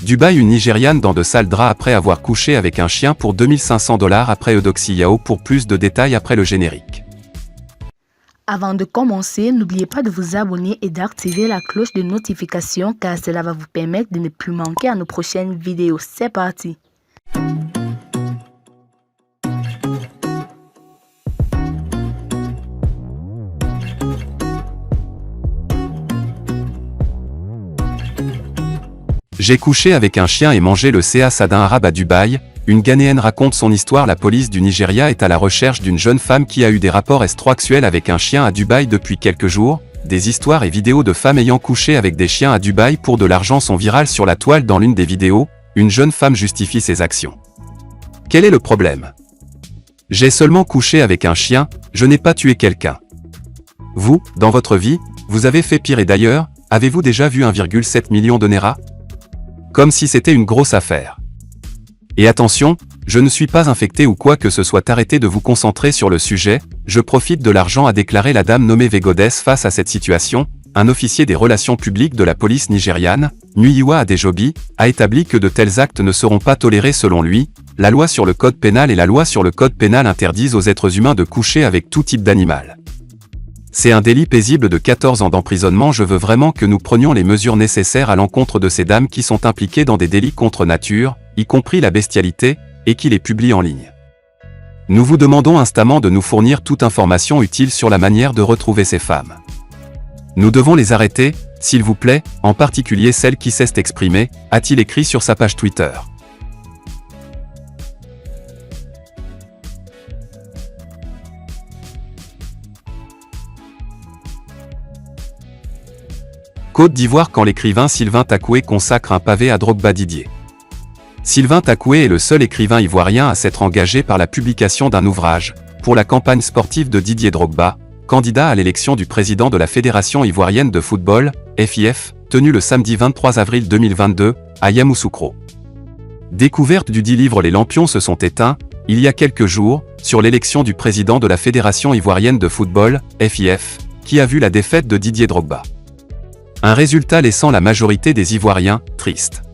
Dubaï, une Nigériane dans de sales draps après avoir couché avec un chien pour 2500 $ après Eudoxie Yao. Pour plus de détails après le générique. Avant de commencer, n'oubliez pas de vous abonner et d'activer la cloche de notification car cela va vous permettre de ne plus manquer à nos prochaines vidéos. C'est parti! J'ai couché avec un chien et mangé le CA d'un arabe à Dubaï. Une Ghanéenne raconte son histoire. La police du Nigeria est à la recherche d'une jeune femme qui a eu des rapports extra-sexuels avec un chien à Dubaï depuis quelques jours. Des histoires et vidéos de femmes ayant couché avec des chiens à Dubaï pour de l'argent sont virales sur la toile. Dans l'une des vidéos, une jeune femme justifie ses actions. Quel est le problème? J'ai seulement couché avec un chien, je n'ai pas tué quelqu'un. Vous, dans votre vie, vous avez fait pire. Et d'ailleurs, avez-vous déjà vu 1,7 million de Naira? Comme si c'était une grosse affaire. Et attention, je ne suis pas infecté ou quoi que ce soit. Arrêtez de vous concentrer sur le sujet, je profite de l'argent, a déclaré la dame nommée Vegodes. Face à cette situation, un officier des relations publiques de la police nigériane, Muyiwa Adejobi, a établi que de tels actes ne seront pas tolérés. Selon lui, la loi sur le code pénal et la loi sur le code pénal interdisent aux êtres humains de coucher avec tout type d'animal. C'est un délit paisible de 14 ans d'emprisonnement. Je veux vraiment que nous prenions les mesures nécessaires à l'encontre de ces dames qui sont impliquées dans des délits contre nature, y compris la bestialité, et qui les publient en ligne. Nous vous demandons instamment de nous fournir toute information utile sur la manière de retrouver ces femmes. Nous devons les arrêter, s'il vous plaît, en particulier celles qui cessent d'exprimer, a-t-il écrit sur sa page Twitter. Côte d'Ivoire, quand l'écrivain Sylvain Takoué consacre un pavé à Drogba. Didier. Sylvain Takoué est le seul écrivain ivoirien à s'être engagé par la publication d'un ouvrage pour la campagne sportive de Didier Drogba, candidat à l'élection du président de la Fédération ivoirienne de football, FIF, tenue le samedi 23 avril 2022, à Yamoussoukro. Découverte du dit livre. Les lampions se sont éteints, il y a quelques jours, sur l'élection du président de la Fédération ivoirienne de football, FIF, qui a vu la défaite de Didier Drogba. Un résultat laissant la majorité des Ivoiriens tristes.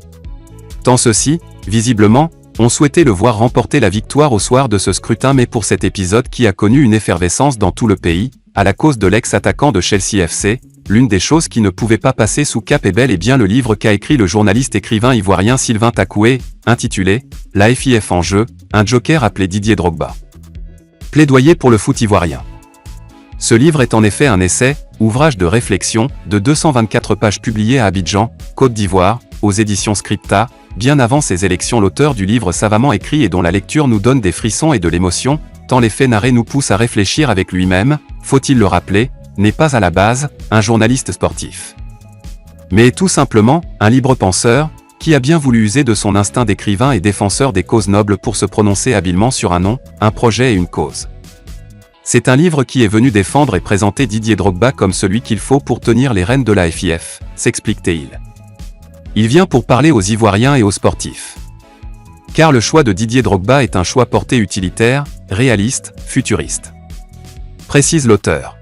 Tant ceux-ci, visiblement, ont souhaité le voir remporter la victoire au soir de ce scrutin. Mais pour cet épisode qui a connu une effervescence dans tout le pays, à la cause de l'ex-attaquant de Chelsea FC, l'une des choses qui ne pouvait pas passer sous cap est bel et bien le livre qu'a écrit le journaliste écrivain ivoirien Sylvain Takoué, intitulé « La FIF en jeu, un joker appelé Didier Drogba ». Plaidoyer pour le foot ivoirien. Ce livre est en effet un essai, ouvrage de réflexion, de 224 pages publié à Abidjan, Côte d'Ivoire, aux éditions Scripta, bien avant ces élections. L'auteur du livre savamment écrit et dont la lecture nous donne des frissons et de l'émotion, tant les faits narrés nous poussent à réfléchir avec lui-même, faut-il le rappeler, n'est pas à la base un journaliste sportif. Mais tout simplement un libre penseur, qui a bien voulu user de son instinct d'écrivain et défenseur des causes nobles pour se prononcer habilement sur un nom, un projet et une cause. C'est un livre qui est venu défendre et présenter Didier Drogba comme celui qu'il faut pour tenir les rênes de la FIF, s'explique-t-il. Il vient pour parler aux Ivoiriens et aux sportifs. Car le choix de Didier Drogba est un choix porté utilitaire, réaliste, futuriste. Précise l'auteur.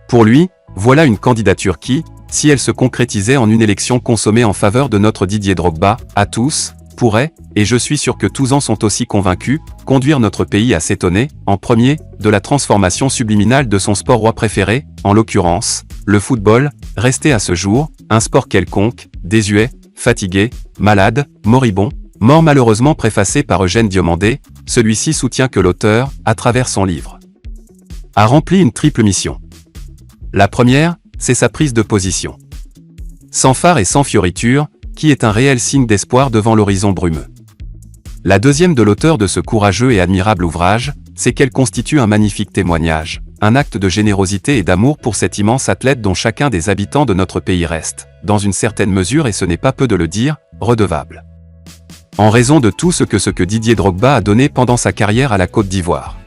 Pour lui, voilà une candidature qui, si elle se concrétisait en une élection consommée en faveur de notre Didier Drogba, à tous, pourrait, et je suis sûr que tous en sont aussi convaincus, conduire notre pays à s'étonner, en premier, de la transformation subliminale de son sport roi préféré, en l'occurrence, le football, resté à ce jour, un sport quelconque, désuet, fatigué, malade, moribond, mort malheureusement préfacé par Eugène Diomandé. Celui-ci soutient que l'auteur, à travers son livre, a rempli une triple mission. La première, c'est sa prise de position. Sans phare et sans fioriture, qui est un réel signe d'espoir devant l'horizon brumeux. La deuxième de l'auteur de ce courageux et admirable ouvrage, c'est qu'elle constitue un magnifique témoignage, un acte de générosité et d'amour pour cet immense athlète dont chacun des habitants de notre pays reste, dans une certaine mesure et ce n'est pas peu de le dire, redevable. En raison de tout ce que Didier Drogba a donné pendant sa carrière à la Côte d'Ivoire.